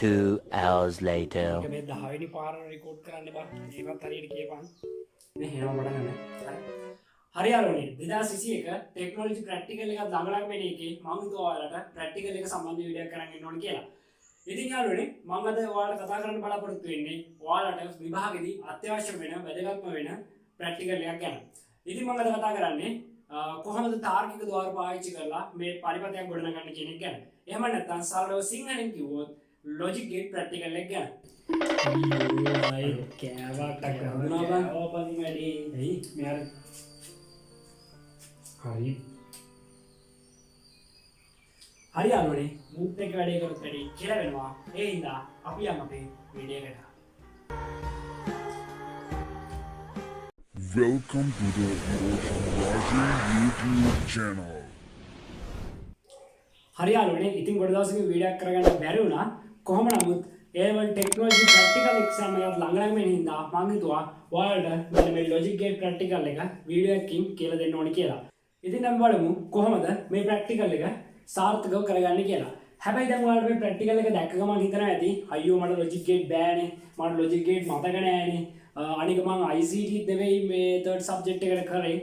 2 hours later. මේ 10 වෙනි පාර රෙකෝඩ් කරන්න බා. ඒවත් හරියට කියපන්. මේ එහෙම පටන් ගන්න. හරි යාළුවනේ 2021 ටෙක්නොලොජි ප්‍රැක්ටිකල් එකක් ළඟ වෙන එකේ මම හිතුවා ඔයාලට ප්‍රැක්ටිකල් එක සම්බන්ධ වීඩියෝයක් කරන් ඉන්න ඕන කියලා. ඉතින් යාළුවනේ මම අද ඔයාලට කතා කරන්න බලාපොරොත්තු වෙන්නේ ඔයාලට විභාගෙදී අත්‍යවශ්‍ය වෙන වැදගත්ම වෙන ප්‍රැක්ටිකල් එකක් ගැන. ඉතින් මම අද කතා කරන්නේ කොහොමද තාර්කික ద్వාර පාවිච්චි කරලා මේ පරිපථයක් ගොඩනගන්න කියන එක ගැන. එහෙම නැත්නම් සරලව සිංහලෙන් කිව්වොත් logic gate practical එක ගැන. අයියෝ කෑවට ගහනවා බං. ඕපන් වැඩි. එයි මෙයාර හරි යාළුවනේ මුත් එක වැඩේ කරොත් වැඩි කියලා වෙනවා. ඒ හින්දා අපි යමු අපේ වීඩියෝ එකට. Welcome to the Raja YouTube channel. හරි යාළුවනේ ඉතින් ගොඩ දවසකින් වීඩියෝ එකක් කරගන්න බැරි වුණා. කොහොම නමුත් A1 ටෙක්නොලොජි ප්‍රැක්ටිකල් එක්සෑම් එකක් ළඟ වෙන හින්දා මම හිතුවා ඔයාලට මෙන්න මේ ලොජික් ගේට් ප්‍රැක්ටිකල් එක වීඩියෝ එකකින් කියලා දෙන්න ඕනේ කියලා. ඉතින් අපි බලමු කොහොමද මේ ප්‍රැක්ටිකල් එක සාර්ථකව කරගන්නේ කියලා. හැබැයි දැන් ඔයාලට මේ ප්‍රැක්ටිකල් එක දැක්ක ගමන් හිතනවා ඇති අයියෝ මට ලොජික් ගේට් බෑනේ. මට ලොජික් ගේට් මතක නෑනේ. අනික මම ICT දෙවෙයි මේ third subject එකට කරේ.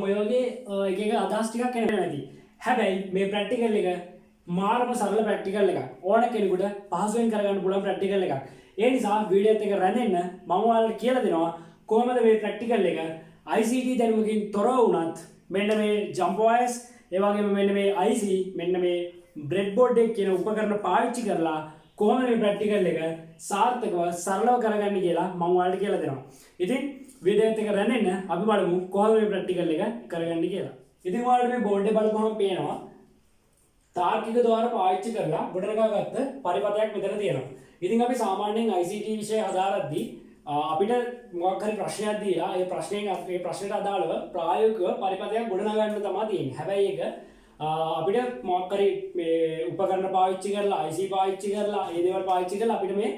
ඔය වගේ එක එක අදහස් ටිකක් එනවා ඇති. හැබැයි මේ ප්‍රැක්ටිකල් එක මාරම සරල ප්‍රැක්ටිකල් එකක්. ඕන කෙනෙකුට පහසුවෙන් කරගන්න පුළුවන් ප්‍රැක්ටිකල් එකක්. ඒ නිසා වීඩියෝත් එක රැඳෙන්න මම ඔයාලට කියලා දෙනවා කොහොමද මේ ප්‍රැක්ටිකල් එක ICT දැනුමකින් තොරව වුණත් මෙන්න මේ jump wires ඒ වගේම මෙන්න මේ IC මෙන්න මේ breadboard එක කියන උපකරණ පාවිච්චි කරලා කොහොමද මේ ප්‍රැක්ටිකල් එක සාර්ථකව සරලව කරගන්නේ කියලා මම ඔයාලට කියලා දෙනවා. ඉතින් වීඩියෝත් එක රැඳෙන්න අපි බලමු කොහොමද මේ ප්‍රැක්ටිකල් එක කරගන්නේ කියලා. ඉතින් ඔයාලට මේ බෝඩ් එක බලපුවම පේනවා තාර්කික ద్వාර පාවිච්චි කරලා ගොඩනගාගත්ත පරිපථයක් මෙතන තියෙනවා. ඉතින් අපි සාමාන්‍යයෙන් ICT විෂය හදාරද්දී අපිට මොකක් හරි ප්‍රශ්නයක් දීලා ඒ ප්‍රශ්නෙට අදාළව ප්‍රායෝගිකව පරිපථයක් ගොඩනගන්න තමයි තියෙන්නේ. හැබැයි ඒක අපිට මොකක් හරි මේ උපකරණ පාවිච්චි කරලා IC පාවිච්චි කරලා ඒ දේවල් පාවිච්චි කරලා අපිට මේ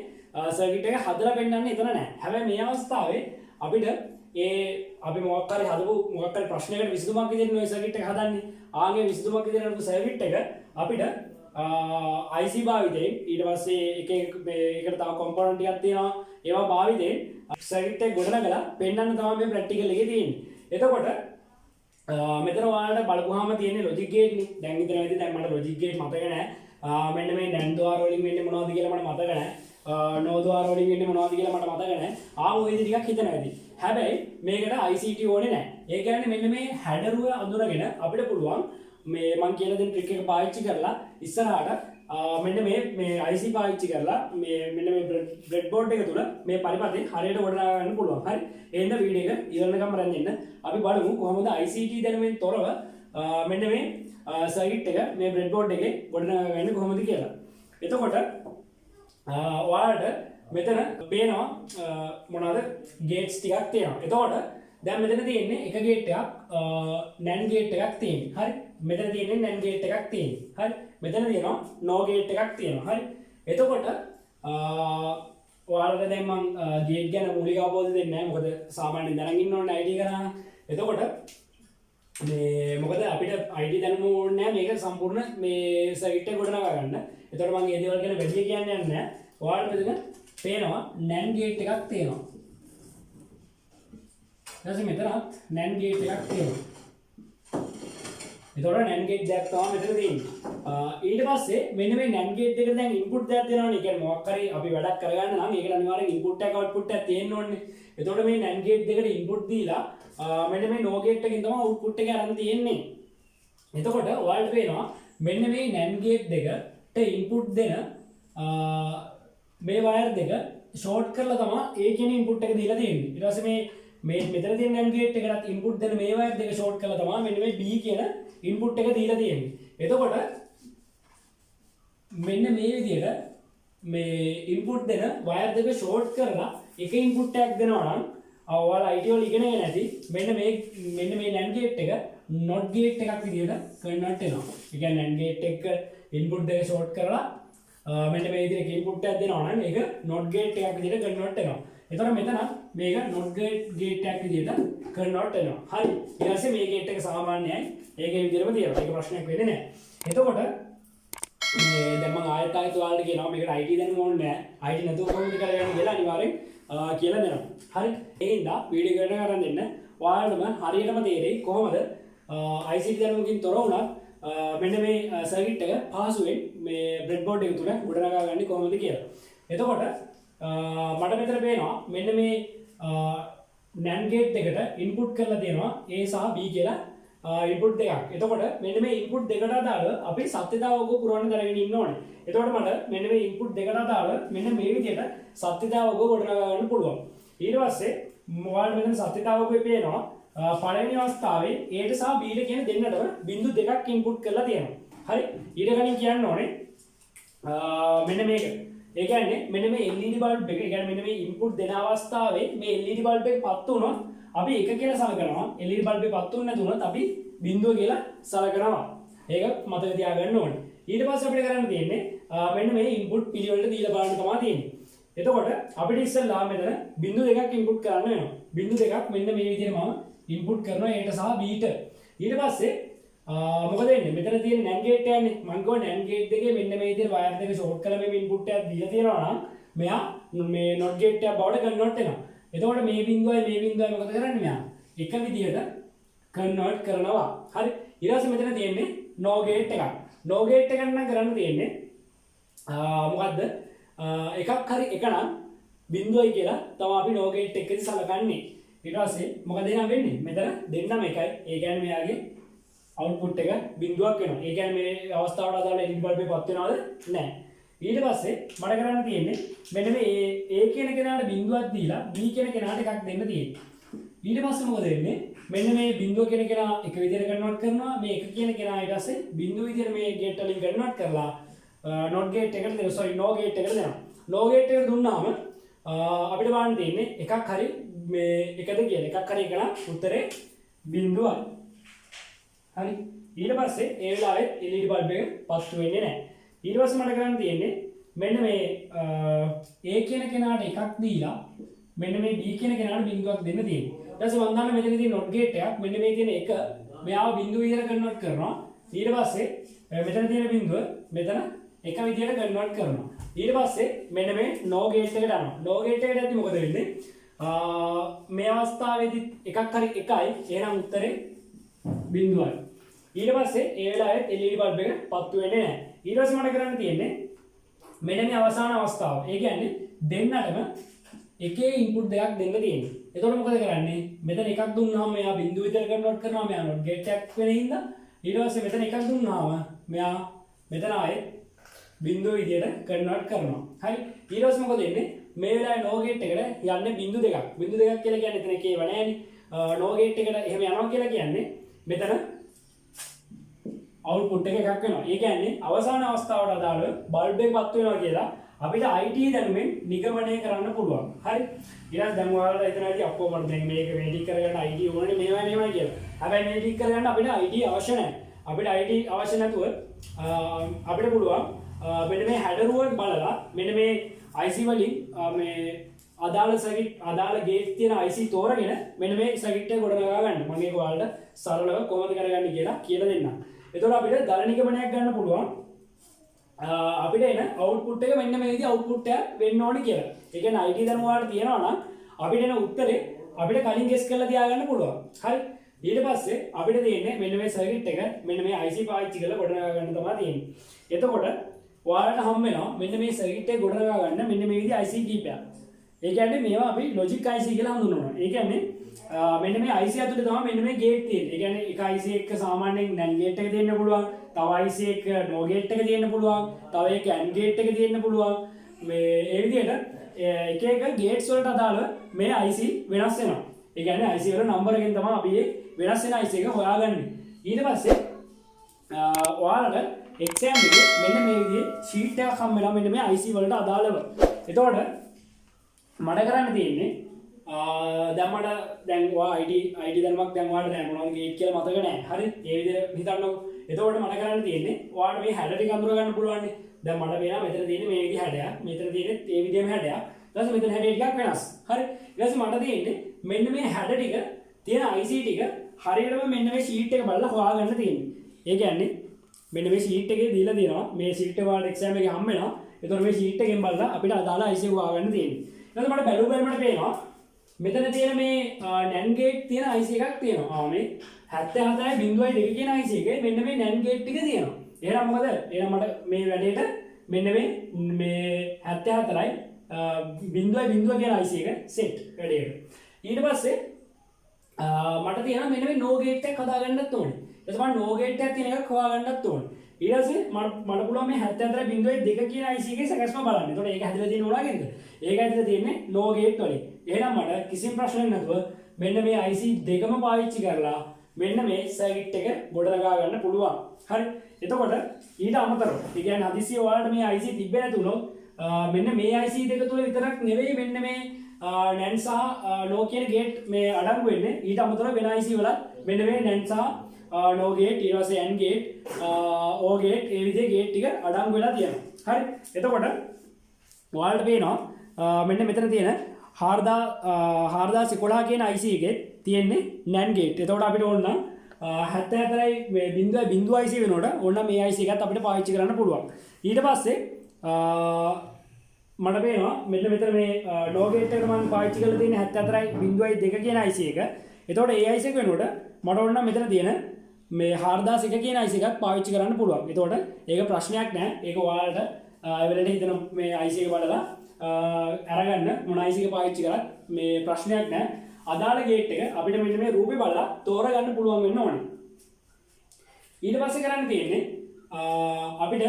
සර්කිට් එක හදලා පෙන්නන්න එතන නැහැ. හැබැයි මේ අවස්ථාවේ අපිට අපි මොකක් හරි හදපු මොකක් හරි ප්‍රශ්නයකට විසඳුමක් විදිහට මේ සර්කිට් එක හදන්නේ. ආගේ විසඳුමක් විදිහට හදපු සර්කිට් එක අපිට IC භාවිතයෙන් ඊට පස්සේ එක මේකට තව කොම්පොනන්ට් ටිකක් තියෙනවා. ඒවා භාවිතයෙන් සර්කිට් එක ගොඩනගලා පෙන්නන්න තමයි මේ ප්‍රැක්ටිකල් එකේ තියෙන්නේ. එතකොට මෙතන ඔයාලට බලපුවාම තියෙන්නේ ලොජික් ගේට් නේ. දැන් ඉතින් ඇයිද දැන් මට ලොජික් ගේට් මතක නැහැ. මෙන්න මේ NAND ద్వාර වලින් වෙන්නේ මොනවද කියලා මට මතක නැහැ. NOR ద్వාර වලින් වෙන්නේ මොනවද කියලා මට මතක නැහැ. ඔය විදිහ ටිකක් හිතනවා ඇති. හැබැයි මේකට ICT ඕනේ නැහැ. ඒ කියන්නේ මෙන්න මේ හැඩරුව අඳුරගෙන අපිට පුළුවන් මේ මම කියලා දෙන ට්‍රික් එක පාවිච්චි කරලා ඉස්සරහට මෙන්න මේ IC පාවිච්චි කරලා මෙන්න මේ බ්‍රෙඩ්බෝඩ් එක තුල මේ පරිපථය හරියට ගොඩනගා ගන්න පුළුවන්. හරි. එහෙනම් වීඩියෝ එක ඉවරනකම් රැඳෙන්න. අපි බලමු කොහොමද ICT දැනුමෙන් තොරව මෙන්න මේ සර්කිට් එක මේ බ්‍රෙඩ්බෝඩ් එකේ ගොඩනගා ගන්න කොහොමද කියලා. එතකොට ඔයාලට මෙතන පේනවා මොනවාද ගේට්ස් ටිකක් තියෙනවා. එතකොට දැන් මෙතන තියෙන්නේ එක ගේට් එකක් NAND ගේට් එකක් තියෙන්නේ. හරි. මෙතන තියෙන්නේ NAND ගේට් එකක් තියෙන්නේ. හරි. මෙතන තියෙනවා NOR ගේට් එකක් තියෙනවා. හරි. එතකොට ඔයාලට දැන් මම ගේට් ගැන මූලික අවබෝධය දෙන්නේ නැහැ. මොකද සාමාන්‍යයෙන් දැනගෙන ඉන්න ඕනේ ID කරා. එතකොට මේ මොකද අපිට ID දැනගන්න ඕනේ නැහැ මේක සම්පූර්ණ මේ සර්කිට් එක ගොඩනගා ගන්න. එතකොට මම මේ දේවල් ගැන වැඩි කියන්නේ නැහැ. ඔයාලට මෙතන පේනවා NAND ගේට් එකක් තියෙනවා. ඊට මෙතනත් NAND ගේට් එකක් තියෙනවා. එතකොට NAND ගේට් දෙකක් තමයි මෙතන තියෙන්නේ. ඊට පස්සේ මෙන්න මේ NAND ගේට් එකට දැන් ඉන්පුට් දෙකක් දෙනවනේ. ඒ කියන්නේ මොකක් හරි අපි වැඩක් කරගන්න නම් ඒකට අනිවාර්යෙන් ඉන්පුට් එකක් අවුට්පුට් එකක් තියෙන්න ඕනේ. එතකොට මේ NAND ගේට් දෙකට ඉන්පුට් දීලා මෙන්න මේ NOR ගේට් එකකින් තමයි අවුට්පුට් එක අරන් තියෙන්නේ. එතකොට ඔයාලට පේනවා මෙන්න මේ NAND ගේට් දෙකට ඉන්පුට් දෙන මේ වයර් දෙක ෂෝට් කරලා තමයි ඒ කියන ඉන්පුට් එක දීලා තියෙන්නේ. ඊට පස්සේ මේ මෙතන තියෙන NAND ගේට් එකකට ඉන්පුට් දෙන මේ වයර් දෙක ෂෝට් කරලා තමයි මෙන්න මේ B කියන ඉන්පුට් එක දීලා තියෙන්නේ. එතකොට මෙන්න මේ විදිහට මේ ඉන්පුට් දෙන වයර් දෙක ෂෝට් කරලා එක ඉන්පුට් එකක් දෙනවා නම් ඔයාලා IT වල ඉගෙනගෙන ඇති මෙන්න මේ NAND ගේට් එක NOT ගේට් එකක් විදිහට කන්වර්ට් වෙනවා. ඒ කියන්නේ NAND ගේට් එක ඉන්පුට් දෙක ෂෝට් කරලා මෙන්න මේ විදිහට ඉන්පුට් එකක් දෙනවා නම් ඒක NOT ගේට් එකක් විදිහට කන්වර්ට් වෙනවා. එතකොට මෙතන මේක NOT ගේට් එකක් විදිහට කන්වර්ට් වෙනවා. හරි. ඊට පස්සේ මේ ගේට් එක සාමාන්‍යයි. ඒකේ විදිහටම තියෙනවා. ඒක ප්‍රශ්නයක් වෙන්නේ නැහැ. එතකොට මේ දැන් මම ආයෙත් ඔයාලට කියනවා මේකට IT දැනුම ඕනේ නැහැ. IT නැතුව කොහොමද කරගන්නේ කියලා අනිවාර්යෙන් කියලා දෙනවා. හරි. ඒ හින්දා වීඩියෝ එකට කරන් දෙන්න. ඔයාලටම හරියටම තේරෙයි කොහොමද ICT දැනුමකින් තොර වුණත් මෙන්න මේ සර්කිට් එක පහසුවෙන් මේ බ්‍රෙඩ් බෝඩ් එක තුල ගොඩනගා ගන්න කොහොමද කියලා. එතකොට මට මෙතන පේනවා මෙන්න මේ NAND gate එකට ඉන්පුට් කරලා තියෙනවා A සහ B කියලා ඉන්පුට් දෙකක්. එතකොට මෙන්න මේ ඉන්පුට් දෙකට අදාළව අපි සත්‍යතාවක පුරවන්න දැනගෙන ඉන්න ඕනේ. එතකොට මට මෙන්න මේ ඉන්පුට් දෙකට අදාළව මෙන්න මේ විදිහට සත්‍යතාවක ගොඩනගා ගන්න පුළුවන්. ඊට පස්සේ මොකක්ද මෙතන සත්‍යතාවකේ පේනවා පළවෙනි අවස්ථාවේ A ට සහ B ට කියන දෙන්නටම බිංදු දෙකක් ඉන්පුට් කරලා තියෙනවා. හරි. ඊට කලින් කියන්න ඕනේ මෙන්න මේක. ඒ කියන්නේ මෙන්න මේ LED බල්බ් එක, ඒ කියන්නේ මෙන්න මේ ඉන්පුට් දෙන අවස්ථාවේ මේ LED බල්බ් එක පත් වුණොත් අපි 1 කියලා සලකනවා. LED බල්බ් එක පත් වුණ නැතුනොත් අපි බිංදුව කියලා සලකනවා. ඒක මතක තියාගන්න ඕනේ. ඊට පස්සේ අපිට කරන්න තියෙන්නේ මෙන්න මේ ඉන්පුට් පිළිවෙලට දීලා බලන්න තමයි තියෙන්නේ. එතකොට අපිට ඉස්සෙල්ලා මෙතන බිංදු දෙකක් ඉන්පුට් කරන්න වෙනවා. බිංදු දෙකක් මෙන්න මේ විදිහට මම ඉන්පුට් කරනවා A ට සහ B ට. ඊට පස්සේ මොකද වෙන්නේ? මෙතන තියෙන NAND gate එකනේ. මම ගෝ NAND gate දෙකේ මෙන්න මේ විදිහට වයර් දෙක ෂෝට් කරලා මේ ඉන්පුට් එකක් දීලා තියෙනවා නම් මෙයා මේ NOT gate එක බවට කන්වර්ට් වෙනවා. එතකොට මේ බිංදුවයි මොකද කරන්නේ මෙයා? එක විදිහට කන්වර්ට් කරනවා. හරි. ඊට පස්සේ මෙතන තියෙන්නේ NO gate එකක්. NO gate එකක් නම් කරන්න තියෙන්නේ මොකද්ද? එකක් හරි එක නම් බිංදුවයි කියලා තමයි අපි NO gate එකේදී සලකන්නේ. ඊට පස්සේ මොකද එනම් වෙන්නේ? මෙතන දෙන්නම එකයි. ඒ කියන්නේ මෙයාගේ අවුට්පුට් එක බිංදුවක් වෙනවා. ඒ කියන්නේ මේ අවස්ථාවට අදාළ LED බල්බ් එක පත් වෙනවද? නැහැ. ඊට පස්සේ මට කරන්න තියෙන්නේ මෙන්න මේ A කියන කෙනාට බිංදුවක් දීලා B කියන කෙනාට එකක් දෙන්න තියෙන්නේ. ඊට පස්සේ මොකද වෙන්නේ? මෙන්න මේ බිංදුව කියන කෙනා එක විදිහට කන්වර්ට් කරනවා. මේ එක කියන කෙනා ඊට පස්සේ බිංදුව විදිහට මේ ගේට් වලින් කන්වර්ට් කරලා NOT gate එකට දෙනවා. sorry NO gate එකට දෙනවා. NO gate එකට දුන්නාම අපිට බලන්න තියෙන්නේ එකක් හරි මේ එකද කියලා. එකක් හරි එක නම් උත්තරේ බිංදුවයි. හරි. ඊට පස්සේ ඒ වෙලාවේ LED බල්බ් එක පත්තු වෙන්නේ නැහැ. ඊට පස්සේ මට කරන්න තියෙන්නේ මෙන්න මේ A කියන කෙනාට එකක් දීලා මෙන්න මේ B කියන කෙනාට බිංදුවක් දෙන්න තියෙනවා. ඊට පස්සේ මම දන්න මෙතන තියෙන NOT gate එකක් මෙන්න මේ තියෙන එක මෙයාව බිංදුව විදිහට කන්වර්ට් කරනවා. ඊට පස්සේ මෙතන තියෙන බිංදුව මෙතන එක විදිහට කන්වර්ට් කරනවා. ඊට පස්සේ මෙන්න මේ NO gate එකට යනවා. NO gate එකට යද්දි මොකද වෙන්නේ? මේ අවස්ථාවේදී එකක් හරි එකයි. එහෙනම් උත්තරේ බිංදුවයි. ඊට පස්සේ ඒ වෙලාවේ LED බල්බ් එක පත්තු වෙන්නේ නැහැ. ඊට පස්සේ මට කරන්න තියෙන්නේ මෙන්න මේ අවසාන අවස්ථාව. ඒ කියන්නේ දෙන්නටම එකේ ඉන්පුට් දෙකක් දෙන්න තියෙනවා. එතකොට මොකද කරන්නේ? මෙතන එකක් දුන්නාම මෙයා බිංදුව විතර කන්වර්ට් කරනවා. මෙයා NOT gate එකක් වෙන හින්දා. ඊට පස්සේ මෙතන එකක් දුන්නාම මෙයා මෙතන ආයේ බිංදුව විදියට කන්වර්ට් කරනවා. හරි. ඊට පස්සේ මොකද වෙන්නේ? මේ වෙලාවේ NO gate එකට යන්නේ බිංදු දෙකක්. බිංදු දෙකක් කියලා කියන්නේ එතන එකේව නැහැනේ. NO gate එකට එහෙම යනවා කියලා කියන්නේ මෙතන අවුට්පුට් එක එකක් වෙනවා. ඒ කියන්නේ අවසාන අවස්ථාවට අදාළව බල්බ් එක පත් වෙනවා කියලා අපිට IT දැනුමෙන් නිගමනය කරන්න පුළුවන්. හරි. ඊළඟ දැන් ඔයාලට එතනදී අපෝ මට දැන් මේක මෙඩික් කරගන්න IT ඕනේ මේවයි කියලා. හැබැයි මෙඩික් කරගන්න අපිට IT අවශ්‍ය නැහැ. අපිට IT අවශ්‍ය නැතුව අපිට පුළුවන් මෙන්න මේ හැඩරුව බලලා මෙන්න මේ IC වලින් මේ අදාළ සර්කිට් අදාළ ගේට් තියෙන IC තෝරගෙන මෙන්න මේ සර්කිට් එක ගොඩනගා ගන්න. මම ඒක ඔයාලට සරලව කොහොමද කරගන්නේ කියලා දෙන්නම්. එතකොට අපිට දල නිගමනයක් ගන්න පුළුවන් අපිට එන අවුට්පුට් එක මෙන්න මේ විදිහ අවුට්පුට් එක වෙන්න ඕනේ කියලා. ඒ කියන්නේ IT දැනුම වලට තියෙනවා නම් අපිට එන උත්තරේ අපිට කලින් ගෙස් කරලා තියාගන්න පුළුවන්. හරි. ඊට පස්සේ අපිට තියෙන්නේ මෙන්න මේ සර්කිට් එක මෙන්න මේ IC පාවිච්චි කරලා ගොඩනගා ගන්න තමයි තියෙන්නේ. එතකොට ඔයාලට හම් වෙනවා මෙන්න මේ සර්කිට් එක ගොඩනගා ගන්න මෙන්න මේ විදිහ IC කීපයක්. ඒ කියන්නේ මේවා අපි logic IC කියලා හඳුන්වනවා. ඒ කියන්නේ මෙන්න මේ IC ඇතුලේ තමයි මෙන්න මේ ගේට් තියෙන්නේ. ඒ කියන්නේ එක IC එක සාමාන්‍යයෙන් NAND gate එක තියෙන්න පුළුවන්. තව IC එක NO gate එක තියෙන්න පුළුවන්. තව එක AND gate එක තියෙන්න පුළුවන්. මේ ඒ විදිහට එක එක gates වලට අදාළව මේ IC වෙනස් වෙනවා. ඒ කියන්නේ IC වල number එකෙන් තමයි අපි මේ වෙනස් වෙන IC එක හොයාගන්නේ. ඊට පස්සේ ඔයාලට exam එකේ මෙන්න මේ විදිහේ sheet එකක් හම් වෙනවා මෙන්න මේ IC වලට අදාළව. එතකොට මට කරන්න තියෙන්නේ දැන් මට දැන් ඔයා ID දැනුමක් දැන් ඔයාලට නැහැ මොනවද ගේට් කියලා මතක නැහැ. හරි. ඒ විදිහට හිතන්නකෝ. එතකොට මට කරන්න තියෙන්නේ ඔයාලට මේ හැඩ ටික අඳුර ගන්න පුළුවන් නේ. දැන් මට පේනවා මෙතන තියෙන්නේ මේ විදිහ හැඩයක්. මෙතන තියෙන්නේ මේ විදිහම හැඩයක්. ඊට පස්සේ මෙතන හැඩය ටිකක් වෙනස්. හරි. ඊට පස්සේ මට තියෙන්නේ මෙන්න මේ හැඩ ටික තියෙන IC ටික හරියටම මෙන්න මේ sheet එක බලලා හොයාගන්න තියෙන්නේ. ඒ කියන්නේ මෙන්න මේ ෂීට් එකේ දීලා දෙනවා. මේ ෂීට් එක වල එක්සෑම් එකේ හම්බ වෙනවා. ඒතකොට මේ ෂීට් එකෙන් බලලා අපිට අදාළ IC එක හොයාගන්න තියෙන්නේ. ඊට පස්සේ මට බැලුවට පේනවා මෙතන තියෙන මේ NAND gate තියෙන IC එකක් තියෙනවා. මේ 77.2 කියන IC එකේ මෙන්න මේ NAND gate ටික තියෙනවා. එහෙනම් මොකද? එහෙනම් මට මේ වැඩේට මෙන්න මේ 77.0 කියන IC එක සෙට් වැඩේට. ඊට පස්සේ මට තියෙනවා මෙන්න මේ no gate එකක් හදාගන්නත් ඕනේ. ඊට පස්සේ මම no gate එකක් තියෙන එකක් හොයාගන්නත් ඕනේ. ඊට පස්සේ මට පුළුවන් මේ 77.2 කියන IC එකේ සැකස්ම බලන්න. ඒතකොට ඒක හැදලා තියෙන උනාගෙන්ද? ඒක හැදලා තියෙන්නේ no gate වලින්. එහෙනම් මට කිසිම ප්‍රශ්නයක් නැතුව මෙන්න මේ IC දෙකම පාවිච්චි කරලා මෙන්න මේ සර්කිට් එක ගොඩනගා ගන්න පුළුවන්. හරි. එතකොට ඊට අමතරව ඒ කියන්නේ හදිසිය ඔයාලට මේ IC තිබ්බේ නැතුනොත් මෙන්න මේ IC දෙක තුල විතරක් නෙවෙයි මෙන්න මේ NAND සහ no කියන gate මේ අඩංගු වෙන්නේ. ඊට අමතරව වෙන IC වල මෙන්න මේ NAND සහ no gate ඊට පස්සේ AND gate O gate ඒ විදිහේ gate ටික අඩංගු වෙලා තියෙනවා. හරි. එතකොට ඔයාලට පේනවා මෙන්න මෙතන තියෙන 4011 කියන IC එකේ තියෙන්නේ NAND gate. එතකොට අපිට ඕන නම් 77.0 IC වෙනකොට ඕන මේ IC එකත් අපිට පාවිච්චි කරන්න පුළුවන්. ඊට පස්සේ මට පේනවා මෙන්න මෙතන මේ no gate එකට මම පාවිච්චි කරලා තියෙන 77.2 කියන IC එක. එතකොට ඒ IC එක වෙනකොට මට ඕන නම් මෙතන තියෙන මේ 4001 කියන IC එකත් පාවිච්චි කරන්න පුළුවන්. එතකොට ඒක ප්‍රශ්නයක් නෑ. ඒක ඔයාලට එවලට හිතන මේ IC එක බලලා අරගන්න මොන IC එක පාවිච්චි කරත් මේ ප්‍රශ්නයක් නෑ. අදාළ ගේට් එක අපිට මෙන්න මේ රූපේ බලලා තෝරගන්න පුළුවන් වෙන්න ඕනේ. ඊට පස්සේ කරන්න තියෙන්නේ අපිට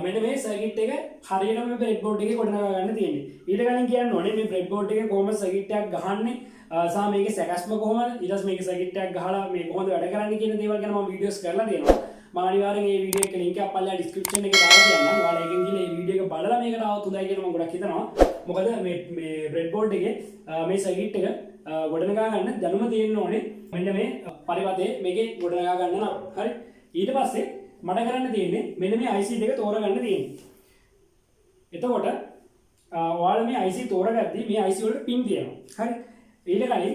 මෙන්න මේ සර්කිට් එක හරියටම මේ බ්‍රෙඩ් බෝඩ් එකේ ගොඩනගා ගන්න තියෙන්නේ. ඊට කලින් කියන්න ඕනේ මේ බ්‍රෙඩ් බෝඩ් එකේ කොහොමද සර්කිට් එකක් ගහන්නේ සහ මේකේ සැකස්ම කොහොමද ඊට පස්සේ මේකේ සර්කිට් එකක් ගහලා මේ කොහොමද වැඩ කරන්නේ කියන දේවල් ගැන මම වීඩියෝස් කරලා දෙනවා. මම අනිවාර්යෙන් මේ වීඩියෝ එකේ link එක පල්ලා ඩිස්ක්‍රිප්ෂන් එකේ දාලා තියන්නම්. ඔයාලා ඒකෙන් ගිහලා මේ වීඩියෝ එක බලලා මේකට આવත් උදයි කියලා මම ගොඩක් හිතනවා. මොකද මේ බ්‍රෙඩ් බෝඩ් එකේ මේ සර්කිට් එක ගොඩනගා ගන්න දැනුම තියෙන්න ඕනේ. මෙන්න මේ පරිවර්තයේ මේකේ ගොඩනගා ගන්න නම්. හරි. ඊට පස්සේ මට කරන්න තියෙන්නේ මෙන්න මේ IC දෙක තෝරගන්න තියෙන්නේ. එතකොට ඔයාලා මේ IC තෝරගත්තී මේ IC වලට පින් තියෙනවා. හරි. ඊට කලින්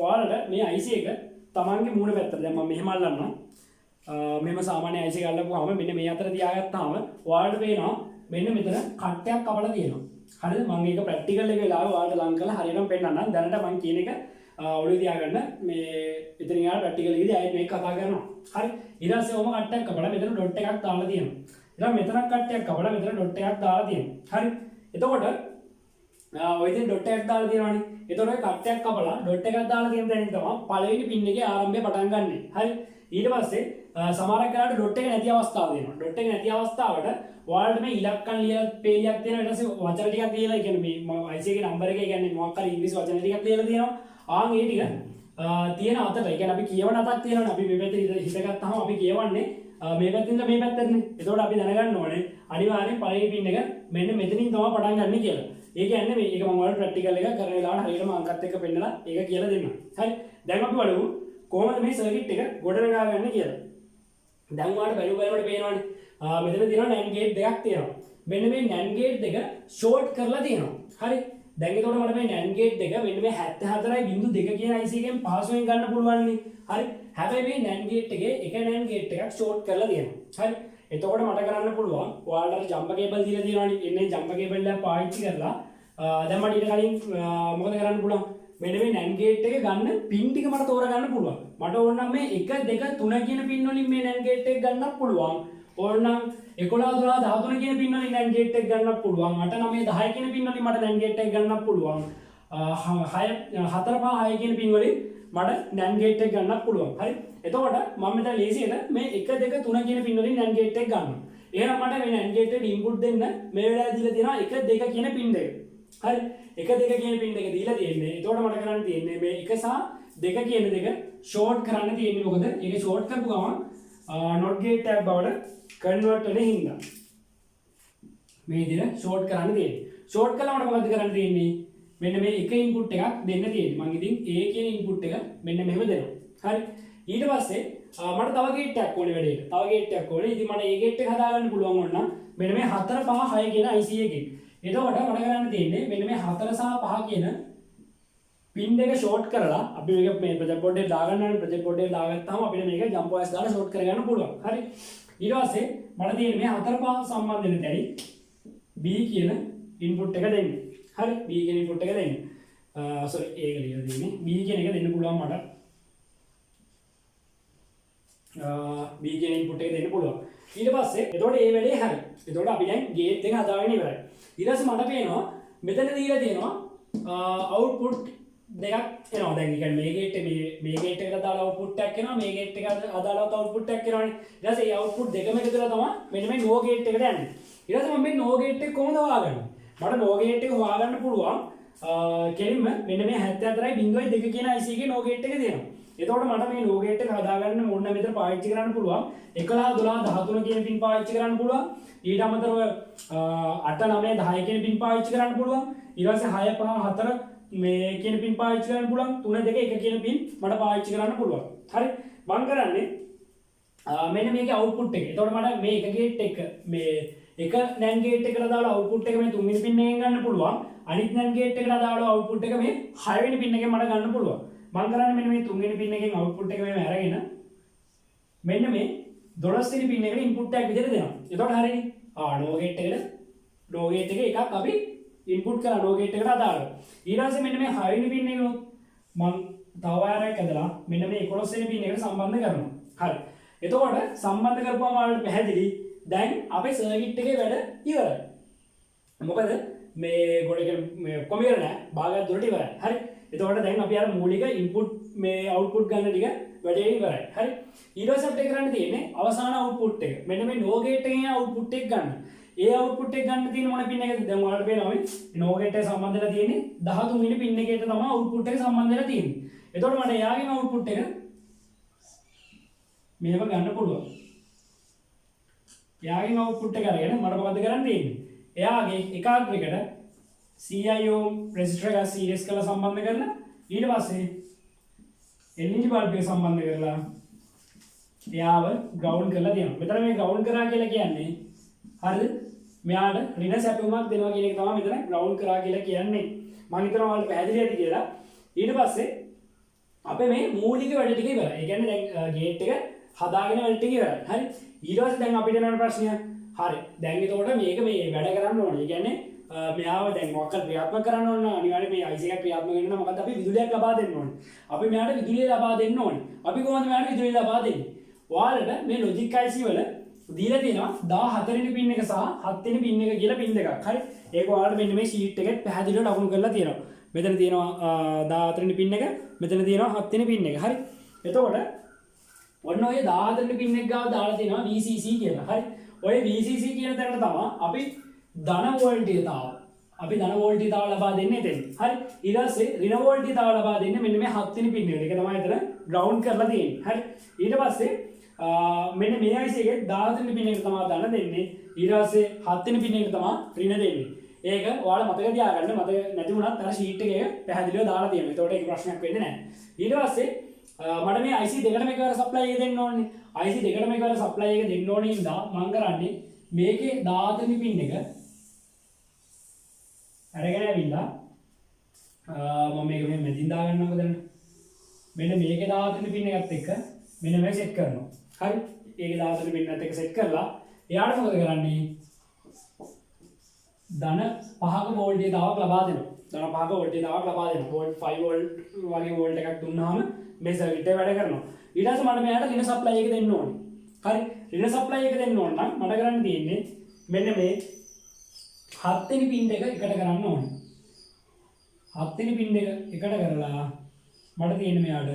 ඔයාලට මේ IC එක තමන්ගේ මූණ පැත්තට දැන් මම මෙහෙම අල්ලන්නම්. මෙහෙම සාමාන්‍ය IC එක අල්ලපුවාම මෙන්න මේ අතර තියාගත්තාම ඔයාලට පේනවා මෙන්න මෙතන කට්ටයක් කපලා තියෙනවා. හරිද? මම මේක ප්‍රැක්ටිකල් එක වෙලාව ඔයාලට ලං කරලා හරියටම පෙන්නන්නම්. දැනට මම කියන එක ඔළුවේ තියාගන්න මේ ඉතින් යාර ප්‍රැක්ටිකල් එකේදී ආයෙත් මේක කතා කරනවා. හරි. ඊට පස්සේ ඔම කට්ටයක් කපලා මෙතන ඩොට් එකක් දාලා තියෙනවා. ඊට මෙතනක් කට්ටයක් කපලා මෙතන ඩොට් එකක් දාලා තියෙනවා. හරි. එතකොට ඔය ඉතින් ඩොට් එකක් දාලා තියෙනවානේ. එතකොට ඔය කට්ටයක් කපලා ඩොට් එකක් දාලා තියෙන තැනින් තමයි පළවෙනි පින් එකේ ආරම්භය පටන් ගන්නෙ. හරි. ඊට පස්සේ සමහරක් වෙලාවට ඩොට් එක නැති අවස්ථාව දෙනවා. ඩොට් එක නැති අවස්ථාවට ඔයාලට මේ ඉලක්කම් ලියලා පේලියක් තියෙනවා. ඊට පස්සේ වචන ටිකක් ලියලා, ඒ කියන්නේ මේ IC එකේ නම්බර එක කියන්නේ මොකක් හරි ඉංග්‍රීසි වචන ටිකක් ලියලා තියෙනවා. ආන් ඒ ටික තියෙන අතට, ඒ කියන්නේ අපි කියවන අතක් තියෙනවනේ. අපි මේ පැත්තේ හිතගත්තාම අපි කියවන්නේ මේ පැත්තෙන්ද මේ පැත්තටනේ. එතකොට අපි දැනගන්න ඕනේ අනිවාර්යෙන් පළවෙනි පින් එක මෙන්න මෙතනින් තමයි පටන් ගන්න කියලා. ඒ කියන්නේ මේක මම ඔයාලට ප්‍රැක්ටිකල් එක කරන වෙලාවට හරියටම අංකත් එක්ක පෙන්නලා ඒක කියලා දෙන්නම්. හරි. දැන් අපි බලමු කොහොමද මේ සර්කිට් එක ගොඩනගා ගන්න කියලා. දැන් ඔයාලට බලනකොට පේනවනේ මෙතන තියෙනවා NAND gate දෙකක් තියෙනවා. මෙන්න මේ NAND gate දෙක ෂෝට් කරලා තියෙනවා. හරි. දැන් ඒකට මට මේ NAND gate දෙක මෙන්න මේ 74.2 කියන IC එකෙන් පහසුවෙන් ගන්න පුළුවන් නේ. හරි. හැබැයි මේ NAND gate එකේ එක NAND gate එකක් ෂෝට් කරලා තියෙනවා. හරි. එතකොට මට කරන්න පුළුවන් ඔයාලට ජම්පර් කේබල් දීලා තියෙනවානේ. එන්නේ ජම්පර් කේබල් එක පාවිච්චි කරලා දැන් මට ඊට කලින් මොකද කරන්න පුළුවන්? මෙන්න මේ NAND gate එක ගන්න පින් ටික මට තෝරගන්න පුළුවන්. මට ඕන නම් මේ 1 2 3 කියන පින් වලින් මේ NAND gate එක ගන්නත් පුළුවන්. ඕන නම් 11 12 13 කියන පින් වලින් NAND gate එක ගන්නත් පුළුවන්. 8 9 10 කියන පින් වලින් මට NAND gate එක ගන්නත් පුළුවන්. 4 5 6 කියන පින් වලින් මට NAND gate එක ගන්නත් පුළුවන්. හරි. එතකොට මම මෙතන ලේසියට මේ 1 2 3 කියන පින් වලින් NAND gate එක ගන්නවා. එහෙනම් මට මේ NAND gate එකට ඉන්පුට් දෙන්න මේ වෙලාවේ දීලා තියෙනවා 1 2 කියන පින් දෙක. හරි. 1 2 කියන පින් දෙක දීලා තියෙන්නේ. එතකොට මට කරන්න තියෙන්නේ මේ 1 සහ 2 කියන දෙක ෂෝට් කරන්න තියෙන්නේ. මොකද ඒක ෂෝට් කරපු ගමන් not gate එකක් බවට කන්වර්ට් වෙන හින්දා මේ විදිහට ෂෝට් කරන්න තියෙන්නේ. ෂෝට් කළාම මොකද කරන්න තියෙන්නේ? මෙන්න මේ එක ඉන්පුට් එකක් දෙන්න තියෙන්නේ. මම ඉතින් A කියන ඉන්පුට් එක මෙන්න මෙහෙම දෙනවා. හරි. ඊට පස්සේ මට තව ගේට් එකක් ඕනේ වැඩේට. තව ගේට් එකක් ඕනේ. ඉතින් මට ඒ ගේට් එක හදාගන්න පුළුවන් වුණා මෙන්න මේ 4 5 6 කියන IC එකකින්. එතකොට මට කරන්න තියෙන්නේ මෙන්න මේ 4 සහ 5 කියන පින් දෙක ෂෝට් කරලා අපි මේක මේ ප්‍රොජෙක්ට් බෝඩ් එකේ දාගන්න ඕනේ. ප්‍රොජෙක්ට් බෝඩ් එකේ දාගත්තාම අපිට මේක ජම්ප් වයස් දාලා ෂෝට් කරගන්න පුළුවන්. හරි. ඊට පස්සේ මට තියෙන්නේ මේ හතර පහ සම්බන්ධ වෙන තැනි B කියන ඉන්පුට් එක දෙන්න. හරි B කියන ඉන්පුට් එක දෙන්න. sorry ඒක ලියලා දෙන්නේ B කියන එක දෙන්න පුළුවන් මට. B කියන ඉන්පුට් එක දෙන්න පුළුවන්. ඊට පස්සේ එතකොට මේ වැඩේ හරි. එතකොට අපි දැන් ගේට් එක හදාගෙන ඉවරයි. ඊට පස්සේ මට පේනවා මෙතන දීලා තියෙනවා අවුට්පුට් දෙකක් එනවා. දැන් ඒ කියන්නේ මේ ගේට් එකට දාලා අවුට්පුට් එකක් එනවා. මේ ගේට් එකට අදාළව අවුට්පුට් එකක් එනවනේ. ඊට පස්සේ මේ අවුට්පුට් දෙකම එකතු කරලා තමයි මෙන්න මේ නෝ ගේට් එකට යන්නේ. ඊට පස්සේ මම මේ නෝ ගේට් එක කොහොමද හොයාගන්නේ? මට නෝ ගේට් එක හොයාගන්න පුළුවන් කෙලින්ම මෙන්න මේ 74.2 කියන IC එකේ නෝ ගේට් එක තියෙනවා. එතකොට මට මේ නෝ ගේට් එක හදාගන්න මොන්න මෙතන පාවිච්චි කරන්න පුළුවන් 11 12 13 කියන පින් පාවිච්චි කරන්න පුළුවන්. ඊට අමතරව 8 9 10 කියන පින් පාවිච්චි කරන්න පුළුවන්. ඊට පස්සේ 6 5 4 මේ කියන පින් පාවිච්චි කරන්න පුළුවන්. 3 2 1 කියන පින් මට පාවිච්චි කරන්න පුළුවන්. හරි මම කරන්නේ මෙන්න මේකේ අවුට්පුට් එක. එතකොට මට මේ එක ගේට් එක මේ එක NAND ගේට් එකට දාලා අවුට්පුට් එක මේ 3 වෙනි පින් එකෙන් ගන්න පුළුවන්. අනිත් NAND ගේට් එකට දාලා අවුට්පුට් එක මේ 6 වෙනි පින් එකෙන් මට ගන්න පුළුවන්. මම කරන්නේ මෙන්න මේ 3 වෙනි පින් එකෙන් අවුට්පුට් එක මෙහෙම අරගෙන මෙන්න මේ 12 වෙනි පින් එකට ඉන්පුට් එකක් විදිහට දෙනවා. එතකොට හරිනේ. නෝ ගේට් එක එකක් අපි ඉන්පුට් කරලා නෝ ගේට් එකට අදාළව. ඊට පස්සේ මෙන්න මේ 6 වෙනි පින් එක මම තව වයරයක් ඇදලා මෙන්න මේ 11 වෙනි පින් එකට සම්බන්ධ කරනවා. හරි. එතකොට සම්බන්ධ කරපුවම ඔයාලට පැහැදිලි දැන් අපේ සර්කිට් එකේ වැඩ ඉවරයි. මොකද මේ ගොඩක මේ ඔක්කොම ඉවර නෑ. භාගයක් දුරට ඉවරයි. හරි. එතකොට දැන් අපි අර මූලික ඉන්පුට් මේ අවුට්පුට් ගන්න ටික වැඩේ ඉවරයි. හරි. ඊට පස්සේ අපිට කරන්න තියෙන්නේ අවසාන අවුට්පුට් එක. මෙන්න මේ නෝ ගේට් එකෙන් අවුට්පුට් එක ගන්න. ඒ අවුට්පුට් එක ගන්න තියෙන මොන පින් එකද? දැන් ඔයාලට පේනවා මේ නෝ ගේට් එක සම්බන්ධ වෙලා තියෙන්නේ 13 වෙනි පින් එකට තමයි අවුට්පුට් එක සම්බන්ධ වෙලා තියෙන්නේ. එතකොට මට එයාගෙන් අවුට්පුට් එක මේව ගන්න පුළුවන්. එයාගෙන් අවුට්පුට් එක අරගෙන මට මොකද කරන්න තියෙන්නේ? එයාගේ එකාග්‍රයකට CIO රෙජිස්ටර් එක සීරීස් කරලා සම්බන්ධ කරලා ඊට පස්සේ LED බල්බ් එක සම්බන්ධ කරලා එයාව ග්‍රවුන්ඩ් කරලා දෙනවා. මෙතන මේ ග්‍රවුන්ඩ් කරා කියලා කියන්නේ හරිද? මෙයාට ඍණ සැපයුමක් දෙනවා කියන එක තමයි මෙතන ග්‍රවුන්ඩ් කරා කියලා කියන්නේ. මම හිතනවා ඔයාලට පැහැදිලි ඇති කියලා. ඊට පස්සේ අපේ මේ මූලික වැඩ ටික ඉවරයි. ඒ කියන්නේ දැන් ගේට් එක හදාගෙන වැඩ ටික ඉවරයි. හරි. ඊට පස්සේ දැන් අපිට එන ප්‍රශ්නය හරි. දැන් එතකොට මේක මේ වැඩ කරන්න ඕනේ. ඒ කියන්නේ මෙයාව දැන් මොකක්ද ක්‍රියාත්මක කරන්න ඕන අනිවාර්යයෙන් මේ IC එක ක්‍රියාත්මක වෙන්න නම් මොකද්ද අපි විදුලියක් ලබා දෙන්න ඕනේ. අපි මෙයාට විදුලිය ලබා දෙන්න ඕනේ. අපි කොහොමද මෙයාට විදුලිය ලබා දෙන්නේ? ඔයාලට මේ ලොජික් IC වල දීලා තියෙනවා 14 වෙනි පින් එක සහ 7 වෙනි පින් එක කියලා පින් දෙකක්. හරි. ඒක ඔයාලට මෙන්න මේ ෂීට් එකේ පැහැදිලිව ලකුණු කරලා තියෙනවා. මෙතන තියෙනවා 14 වෙනි පින් එක, මෙතන තියෙනවා 7 වෙනි පින් එක. හරි. එතකොට ඔන්න ඔය 14 වෙනි පින් එක ගාව දාලා තියෙනවා VCC කියලා. හරි. ඔය VCC කියන තැනට තමයි අපි ධන වෝල්ටේජතාව ලබා දෙන්නේ එතෙන්. හරි. ඊට පස්සේ ඍණ වෝල්ටේජතාව ලබා දෙන්නේ මෙන්න මේ 7 වෙනි පින් එකට. ඒක තමයි එතන ග්‍රවුන්ඩ් කරලා තියෙන්නේ. හරි. ඊට පස්සේ මෙන්න මේ IC එකේ 14 වෙනි පින් එකට තමයි ධන දෙන්නේ. ඊට පස්සේ 7 වෙනි පින් එකට තමයි ඍණ දෙන්නේ. ඒක ඔයාලා මතක තියාගන්න. මතක නැති වුණත් අර ෂීට් එකේ පැහැදිලිව දාලා තියෙනවා. ඒතකොට ඒක ප්‍රශ්නයක් වෙන්නේ නැහැ. ඊට පස්සේ මට මේ IC දෙකටම එකවර සප්ලයි එක දෙන්න ඕනේ. IC දෙකටම එකවර සප්ලයි එක දෙන්න ඕනේ ඉඳා මම කරන්නේ මේකේ 14 වෙනි පින් එක අරගෙන ඇවිල්ලා මම මේක මෙහෙම මැදින් දා ගන්නකො දැන්. මෙන්න මේකේ 14 වෙනි පින් එකත් එක්ක මෙන්න මේක සෙට් කරනවා. හරි. ඒකේ 14 වෙනි පින්නත් එක්ක සෙට් කරලා එයාට මොකද කරන්නේ? ධන 5ක වෝල්ටේජතාවක් ලබා දෙනවා. ධන 5ක වෝල්ටේජතාවක් ලබා දෙනවා. වෝල්ට් 5 වෝල්ට් වගේ වෝල්ට් එකක් දුන්නාම මේ සර්කිට් එක වැඩ කරනවා. ඊට පස්සේ මට මෙයාට ඍණ සප්ලයි එක දෙන්න ඕනේ. හරි. ඍණ සප්ලයි එක දෙන්න ඕන නම් මට කරන්න තියෙන්නේ මෙන්න මේ 7 වෙනි පින් එක එකට කරන්න ඕනේ. 7 වෙනි පින් එක එකට කරලා මට තියෙන්නේ මෙයාට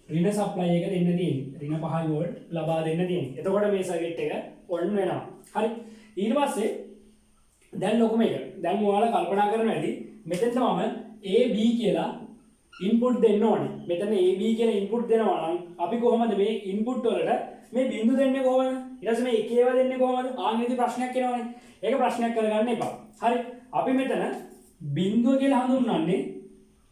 ඍණ සප්ලයි එක දෙන්න තියෙන්නේ. ඍණ 5 වෝල්ට් ලබා දෙන්න තියෙන්නේ. එතකොට මේ සර්කිට් එක ඔන් වෙනවා. හරි. ඊට පස්සේ දැන් ලොකුම එක. දැන් ඔයාලා කල්පනා කරනවා ඇති මෙතෙන්ට මම AB කියලා ඉන්පුට් දෙන්න ඕනේ. මෙතන AB කියලා ඉන්පුට් දෙනවා නම් අපි කොහොමද මේ ඉන්පුට් වලට මේ බිංදු දෙන්නේ කොහොමද? ඊට පස්සේ මේ එකේව දෙන්නේ කොහොමද? ආන්විති ප්‍රශ්නයක් එනවනේ. ඒක ප්‍රශ්නයක් කරගන්න එපා. හරි. අපි මෙතන බිංදුව කියලා හඳුන්වන්නේ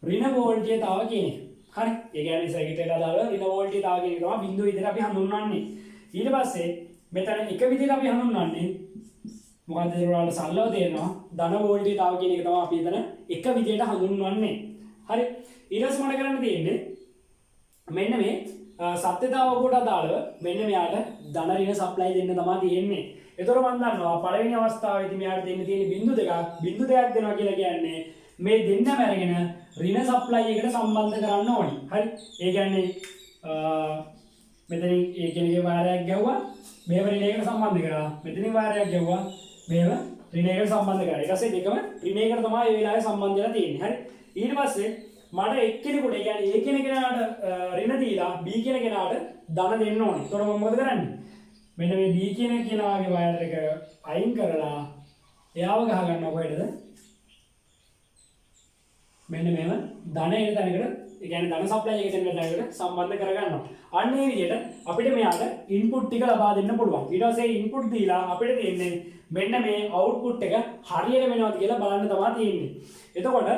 ඍණ වෝල්ටේජතාව කියන එක. හරි. ඒ කියන්නේ සර්කිට් එකට අදාළව ඍණ වෝල්ටේජතාව කියන එක තමයි බිංදුව විදිහට අපි හඳුන්වන්නේ. ඊට පස්සේ මෙතන එක විදිහට අපි හඳුන්වන්නේ මොකද්ද ඒවල සරලව තේරෙනවා ධන වෝල්ටේජතාව කියන එක තමයි අපි එතන එක විදිහට හඳුන්වන්නේ. හරි. ඊට පස්සේ මට කරන්න තියෙන්නේ මෙන්න මේ සත්‍යතාවකට අදාළව මෙන්න මෙයාට ධන ඍණ සප්ලයි දෙන්න තමයි තියෙන්නේ. ඒතර මම දන්නවා පළවෙනි අවස්ථාවේදී මෙයාට දෙන්න තියෙන බිංදු දෙකක් දෙනවා කියලා කියන්නේ මේ දෙන්නම අරගෙන ඍණ සප්ලයි එකට සම්බන්ධ කරන්න ඕනි. හරි. ඒ කියන්නේ මෙතනින් ඒ කෙනෙක්ගේ වාරයක් ගැව්වා මේව ඍණයකට සම්බන්ධ කරා. මෙතනින් වාරයක් ගැව්වා මේව ඍණයකට සම්බන්ධ කරා. ඊට පස්සේ දෙකම ඍණයකට තමයි මේ වෙලාවේ සම්බන්ධ වෙලා තියෙන්නේ. හරි. ඊට පස්සේ මට එක්කෙනෙකුට ඒ කියන්නේ A කියන කෙනාට ඍණ දීලා B කියන කෙනාට ධන දෙන්න ඕනේ. ඒතකොට මම මොකද කරන්නේ? මෙන්න මේ B කියන කෙනාගේ වයර් එක අයින් කරලා එයාව ගහ ගන්නවා කොහෙටද? මෙන්න මේව ධන එන තැනකට ඒ කියන්නේ ධන සප්ලයි එක දෙන්න තැනකට සම්බන්ධ කරගන්නවා. අන්න ඒ විදිහට අපිට මෙයාට ඉන්පුට් ටික ලබා දෙන්න පුළුවන්. ඊට පස්සේ ඉන්පුට් දීලා අපිට තියෙන්නේ මෙන්න මේ අවුට්පුට් එක හරියට වෙනවද කියලා බලන්න තමයි තියෙන්නේ. එතකොට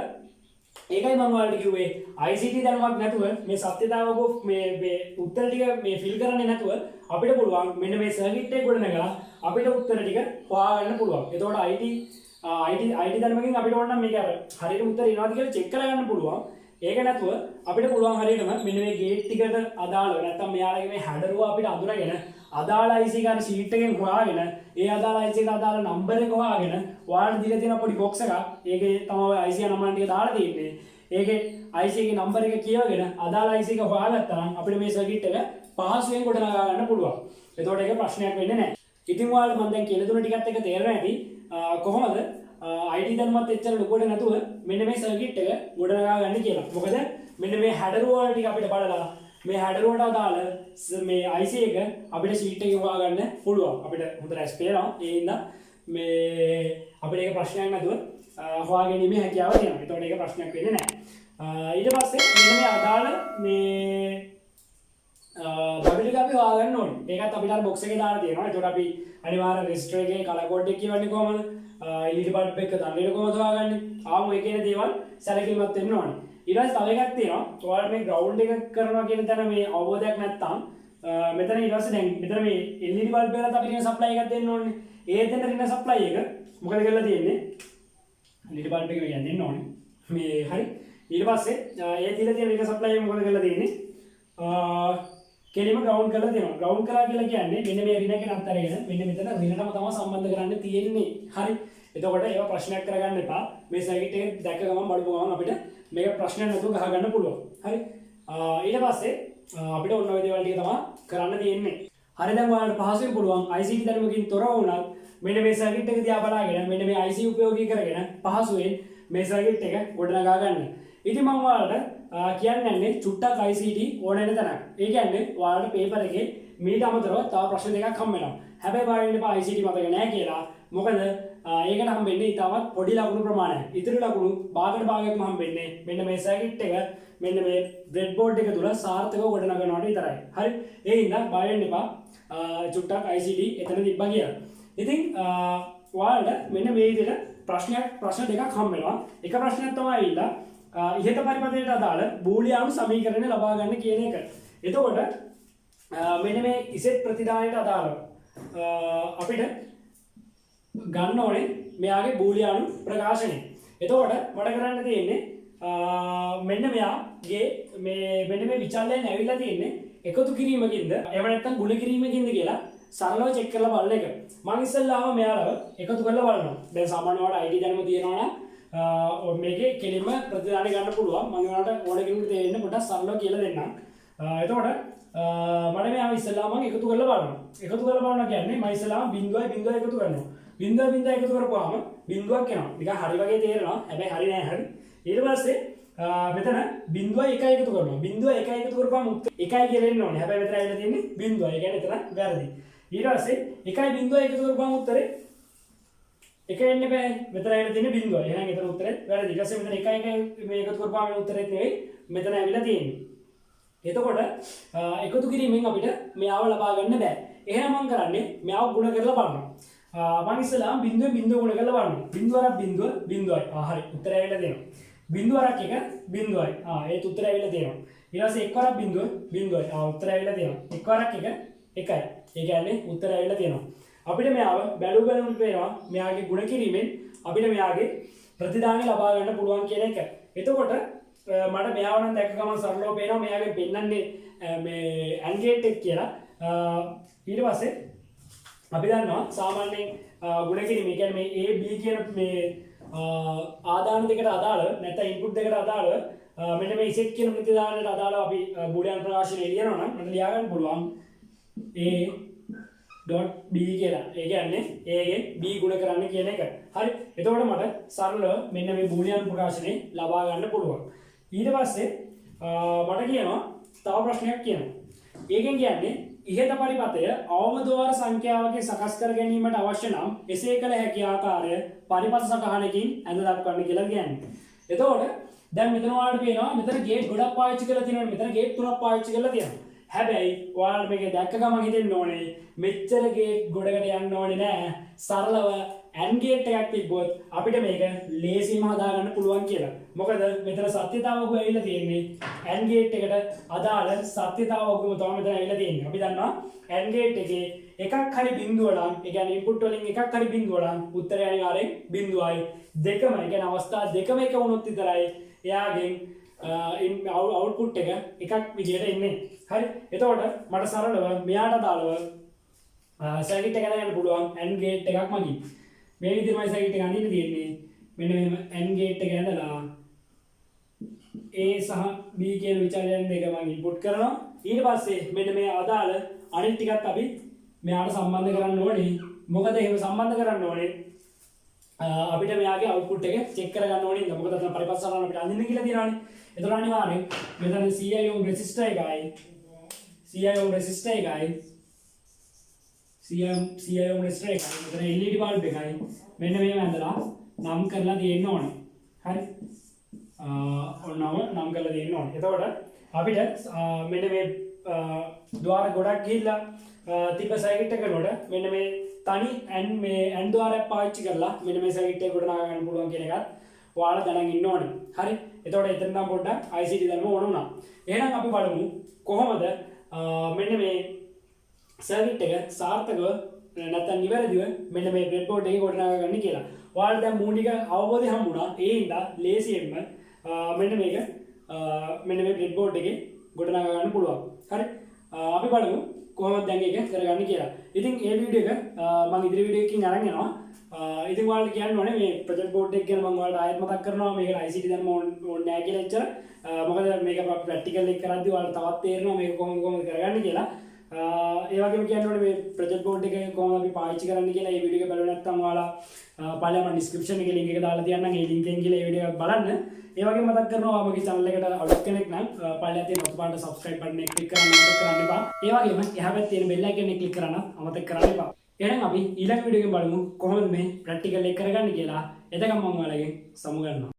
ඒකයි මම ඔයාලට කිව්වේ ICT දැනුමක් නැතුව මේ සත්‍යතාවක මේ උත්තර ටික මේ ෆිල් කරන්නේ නැතුව අපිට පුළුවන් මෙන්න මේ සර්කිට් එක ගොඩනගලා අපිට උත්තර ටික හොයාගන්න පුළුවන්. එතකොට IT දැනුමකින් අපිට ඕන නම් මේක අර හරියට උත්තර එනවාද කියලා චෙක් කරගන්න පුළුවන්. ඒක නැතුව අපිට පුළුවන් හරියටම මෙන්න මේ ගේට් ටිකට අදාළව නැත්නම් මෙයාලගේ මේ හැඩරුව අපිට අඳුනගෙන අදාළ IC ගන්න ෂීට් එකෙන් හොයාගෙන ඒ අදාළ IC එකට අදාළ නම්බර් එක හොයාගෙන ඔයාලට දීලා තියෙන පොඩි බොක්ස් එකක් ඒකේ තමයි IC නම්බර ටික දාලා තියෙන්නේ. ඒකේ IC එකේ නම්බර එක කියවගෙන අදාළ IC එක හොයාගත්තා නම් අපිට මේ සර්කිට් එක පහසුවෙන් ගොඩනගා ගන්න පුළුවන්. එතකොට ඒක ප්‍රශ්නයක් වෙන්නේ නැහැ. ඉතින් ඔයාලට මම දැන් කියලා දුන්න ටිකත් එක තේරෙනවා ඇති කොහොමද IT දැනුමත් එච්චර ලොකුවට නැතුව මෙන්න මේ සර්කිට් එක ගොඩනගා ගන්න කියලා. මොකද මෙන්න මේ හැඩරුව වල ටික අපිට බලලා මේ හැඩරුවට අදාළ මේ IC එක අපිට ෂීට් එකේ හොයාගන්න පුළුවන්. අපිට හොඳට ඇස් පේනවා. ඒ හින්දා මේ අපිට ඒක ප්‍රශ්නයක් නැතුව හොයාගැනීමේ හැකියාව තියෙනවා. ඒතකොට ඒක ප්‍රශ්නයක් වෙන්නේ නැහැ. ඊට පස්සේ මෙන්න මේ අදාළ මේ බඩු ටික අපි හොයාගන්න ඕනේ. ඒකත් අපිට අර බොක්ස් එකේ දාලා තියෙනවා. ඒතකොට අපි අනිවාර්ය රෙජිස්ටර් එකේ කලර් කෝඩ් එක කියවන්නේ කොහමද? LED බල්බ් එක දන්නේ කොහොමද හොයාගන්නේ? ආවම ඒ කියන දේවල් සැලකිලිමත් වෙන්න ඕනේ. ඊට පස්සේ තව එකක් තියෙනවා. ඔයාලා මේ ග්‍රවුන්ඩ් එක කරනවා කියන තැන මේ අවබෝධයක් නැත්නම් මෙතන ඊට පස්සේ දැන් මෙතන මේ LED බල්බ් එකකට අපි රින සප්ලයි එකක් දෙන්න ඕනේ. ඒ දෙන්න රින සප්ලයි එක මොකද කරලා තියෙන්නේ? LED බල්බ් එක මෙයන් දෙන්න ඕනේ. මේ හරි. ඊට පස්සේ ඒ දීලා තියෙන රින සප්ලයි එක මොකද කරලා තියෙන්නේ? කෙලිම ග්‍රවුන්ඩ් කරලා තියෙනවා. ග්‍රවුන්ඩ් කරලා කියලා කියන්නේ මෙන්න මේ රින එකෙන් අත්හැරගෙන මෙන්න මෙතන රිනටම තමයි සම්බන්ධ කරන්න තියෙන්නේ. හරි. එතකොට ඒවා ප්‍රශ්නයක් කරගන්න එපා. මේ සර්කිට් එක දැක්ක ගමන් බලපු ගමන් අපිට මේක ප්‍රශ්නයක් නැතුව ගහ ගන්න පුළුවන්. හරි. ඊට පස්සේ අපිට ඔන්න ඔය දේවල් ටික තමයි කරන්න තියෙන්නේ. හරි දැන් ඔයාලට පහසුවෙන් පුළුවන් ICT දැනුමකින් තොරව වුණත් මෙන්න මේ සර්කිට් එක දිහා බලාගෙන මෙන්න මේ IC උපයෝගී කරගෙන පහසුවෙන් මේ සර්කිට් එක ගොඩනගා ගන්න. ඉතින් මම ඔයාලට කියන්නේ චුට්ටක් ICT ඕන වෙන තැනක්. ඒ කියන්නේ ඔයාලට පේපර් එකේ මීට අමතරව තව ප්‍රශ්න දෙකක් හම්බ වෙනවා. හැබැයි බලන්න එපා ICT මතක නැහැ කියලා. මොකද ඒකට හම්බෙන්නේ ඊටවත් පොඩි ලකුණු ප්‍රමාණයක්. ඉතිරි ලකුණු භාගයක්ම හම්බෙන්නේ මෙන්න මේ සර්කිට් එක මෙන්න මේ බ්‍රෙඩ් බෝඩ් එක තුල සාර්ථකව ගොඩනගනවට විතරයි. හරි. ඒ හින්දා බය වෙන්න එපා. චුට්ටක් ICT එතන තිබ්බා කියලා. ඉතින් ඔයාලට මෙන්න මේ විදිහට ප්‍රශ්න දෙකක් හම්බ වෙනවා. එක ප්‍රශ්නයක් තමයි ඇවිල්ලා ඉහත පරිපථයට අදාළ බූලියානු සමීකරණය ලබා ගන්න කියන එක. එතකොට මෙන්න මේ ඉසෙට් ප්‍රතිදානයට අදාළව අපිට ගන්න ඕනේ මෙයාගේ බූලියානු ප්‍රකාශනය. එතකොට මට කරන්න තියෙන්නේ මෙන්න මෙයාගේ මෙන්න මේ විචලනය ඇවිල්ලා තියෙන්නේ එකතු කිරීමකින්ද එහෙම නැත්නම් ගුණ කිරීමකින්ද කියලා සරලව චෙක් කරලා බලන එක. මම ඉස්සෙල්ලාම මෙයාලව එකතු කරලා බලනවා. දැන් සාමාන්‍යවට IT දැනුම තියෙනවා නම් මේකේ කෙලින්ම ප්‍රතිදාන ගන්න පුළුවන්. මම ඔයාලට ඕන කෙනෙකුට තේරෙන්න පොඩ්ඩක් සරලව කියලා දෙන්නම්. එතකොට මට මෙයාව ඉස්සෙල්ලාම මම එකතු කරලා බලනවා. එකතු කරලා බලනවා කියන්නේ මම ඉස්සෙල්ලාම 0.0 එකතු කරනවා. 0.0 එකතු කරපුවාම බිංදුවක් එනවා. නිකන් හරි වගේ තේරෙනවා. හැබැයි හරි නෑ හරි. ඊට පස්සේ මෙතන 0.1 එකතු කරනවා. 0.1 එකතු කරපුවාම 1 කියලා එන්න ඕනේ. හැබැයි මෙතන ඇවිල්ලා තියෙන්නේ 0. ඒ කියන්නේ එතන වැරදි. ඊට පස්සේ 1.0 එකතු කරපුවාම උත්තරේ 1 එන්න බෑ. මෙතන ඇවිල්ලා තියෙන්නේ 0. එහෙනම් එතන උත්තරේ වැරදි. ඊට පස්සේ මෙතන 1 මේ එකතු කරපුවාම උත්තරෙත් නෙවෙයි. මෙතන ඇවිල්ලා තියෙන්නේ. එතකොට එකතු කිරීමෙන් අපිට මෙයාව ලබා ගන්න බෑ. එහෙනම් මම කරන්නේ මෙයාව ගුණ කරලා බලනවා. මම ඉස්සෙල්ලා බිංදුවෙන් බිංදුව ගුණ කරලා බලනවා. බිංදුවරක් බිංදුව බිංදුවයි. හරි. උත්තරය ඇවිල්ලා තියෙනවා. බිංදුවරක් එක බිංදුවයි. ඒත් උත්තරය ඇවිල්ලා තියෙනවා. ඊට පස්සේ එක්වරක් බිංදුව බිංදුවයි. උත්තරය ඇවිල්ලා තියෙනවා. එක්වරක් එක එකයි. ඒ කියන්නේ උත්තරය ඇවිල්ලා තියෙනවා. අපිට මෙයාව බැලුම් පේනවා මෙයාගේ ගුණ කිරීමෙන් අපිට මෙයාගේ ප්‍රතිදානය ලබා ගන්න පුළුවන් කියන එක. එතකොට මට මෙයාව නම් දැක්ක ගමන් සරලව පේනවා මෙයාගේ පෙන්නන්නේ මේ ඇන්ගේට් එක කියලා. ඊට පස්සේ අපි දන්නවා සාමාන්‍යයෙන් ගුණ කිරීම කියන්නේ මේ A B කියන මේ ආදාන දෙකට අදාළ නැත්නම් ඉන්පුට් දෙකට අදාළ මෙන්න මේ ඉසෙට් කියන ප්‍රතිදානයට අදාළව අපි බූලියන් ප්‍රකාශනය ලියනවා නම් මට ලියා ගන්න පුළුවන් A.B කියලා. ඒ කියන්නේ A ගේ B ගුණ කරන්න කියන එක. හරි. එතකොට මට සරලව මෙන්න මේ බූලියන් ප්‍රකාශනය ලබා ගන්න පුළුවන්. ඊට පස්සේ මට කියනවා තව ප්‍රශ්නයක් කියනවා. ඒකෙන් කියන්නේ ඉහත පරිපතය අවම ද්වාර සංඛ්‍යාවකින් සකස් කර ගැනීමට අවශ්‍ය නම් එසේ කළ හැකි ආකාරය පරිපත සටහනකින් ඇඳ දක්වන්න කියලා කියන්නේ. එතකොට දැන් මෙතන ඔයාලට පේනවා මෙතන ගේට් ගොඩක් පාවිච්චි කරලා තියෙනවා. මෙතන ගේට් තුනක් පාවිච්චි කරලා තියෙනවා. හැබැයි ඔයාලට මේක දැක්ක ගමන් හිතෙන්න ඕනේ මෙච්චර ගේට් ගොඩකට යන්න ඕනේ නෑ. සරලව AND ගේට් එකක් තිබ්බොත් අපිට මේක ලේසියෙන්ම හදාගන්න පුළුවන් කියලා. මොකද මෙතන සත්‍යතාවක ඇවිල්ලා තියෙන්නේ AND ගේට් එකට අදාළ සත්‍යතාවකම තමයි මෙතන ඇවිල්ලා තියෙන්නේ. අපි දන්නවා AND ගේට් එකේ එකක් හරි බිඳුව නම් ඒ කියන්නේ ඉන්පුට් වලින් එකක් හරි බිඳුව නම් උත්තරය අනිවාර්යෙන් බිඳුවයි. දෙකම ඒ කියන්නේ අවස්ථා දෙකම එක වුණොත් විතරයි එයාගෙන් අවුට්පුට් එක එකක් විදියට එන්නේ. හරි. එතකොට මට සරලව මෙයාට අදාළව සර්කිට් එක ගන්න පුළුවන් AND ගේට් එකක් මගින්. මේ විදිහමයි සර්කිට් එක අඳින්න තියෙන්නේ. මෙන්න මෙහෙම AND ගේට් එක ඇඳලා A සහ B කියන විචාරයන් දෙක මම ඉන්පුට් කරනවා. ඊට පස්සේ මෙන්න මේ අදාළ අනිත් ටිකත් අපි මෙයාට සම්බන්ධ කරන්න ඕනේ. මොකද එහෙම සම්බන්ධ කරන්න ඕනේ අපිට මෙයාගේ අවුට්පුට් එක චෙක් කරගන්න ඕනේ. මොකද අතන පරිපත් සටහන අපිට අඳින්න කියලා තියෙනවානේ. එතකොට අනිවාර්යෙන් මෙතන CIOM රෙසිස්ටර් එකයි CIOM රෙසිස්ටර් එකයි CIOM රෙසිස්ටර් එකයි මෙතන LED බල්බ් එකයි මෙන්න මේව ඇඳලා නම් කරලා තියෙන්න ඕනේ. හරි. ඔන්නම නම් කරලා තියෙන්න ඕනේ. එතකොට අපිට මෙන්න මේ ద్వාර ගොඩක් ගිහිල්ලා තිබ්බ සර්කිට් එක වල මෙන්න මේ තනි මේ AND ద్వාරයක් පාවිච්චි කරලා මෙන්න මේ සර්කිට් එක ගොඩනගා ගන්න පුළුවන් කියන එකත් ඔයාලා දැනගෙන ඉන්න ඕනේ. හරි. එතකොට එතන නම් පොඩ්ඩක් ICT දැනුම ඕන වුණා. එහෙනම් අපි බලමු කොහොමද මෙන්න මේ සර්කිට් එක සාර්ථකව නැත්නම් නිවැරදිව මෙන්න මේ බ්‍රෙඩ්බෝඩ් එකේ ගොඩනගා ගන්න කියලා. ඔයාලට දැන් මූලික අවබෝධය හම්බුණා. ඒ හින්දා ලේසියෙන්ම මෙන්න මේක මෙන්න මේ බ්‍රෙඩ්බෝඩ් එකේ ගොඩනගා ගන්න පුළුවන්. හරි. අපි බලමු කොහොමද දැන් ඒක කරගන්නේ කියලා. ඉතින් මේ වීඩියෝ එක මම ඉදිරි වීඩියෝ එකකින් අරන් යනවා. ඉතින් ඔයාලට කියන්න ඕනේ මේ ප්‍රොජෙක්ට් බෝඩ් එක ගැන මම ඔයාලට ආයෙත් මතක් කරනවා. මේකට ICT දැනම ඕනේ නැහැ කියලා එච්චර. මොකද මේක ප්‍රැක්ටිකල් එක කරද්දී ඔයාලට තවත් තේරෙනවා මේක කොහොමද කරගන්නේ කියලා. ඒ වගේම කියන්න ඕනේ මේ ප්‍රොජෙක්ට් බෝඩ් එක කොහොමද අපි පාවිච්චි කරන්නේ කියලා. මේ වීඩියෝ එක බලුවේ නැත්නම් ඔයාලා පළවෙනි මම ඩිස්ක්‍රිප්ෂන් එකේ link එක දාලා තියන්නම්. ඒ link එකෙන් ගිහලා මේ වීඩියෝ එක බලන්න. ඒ වගේම මතක් කරනවා මගේ channel එකට අලුත් කෙනෙක් නම් පළවෙනි තියෙන ඔතපාට subscribe button එක click කරන්න අමතක කරන්න එපා. ඒ වගේම එහා පැත්තේ තියෙන bell icon එක click කරන්න අමතක කරන්න එපා. එහෙනම් අපි ඊළඟ වීඩියෝ එකෙන් බලමු කොහොමද මේ ප්‍රැක්ටිකල් එක කරගන්නේ කියලා. එතකම් මම ඔයාලගෙන් සමු ගන්නවා.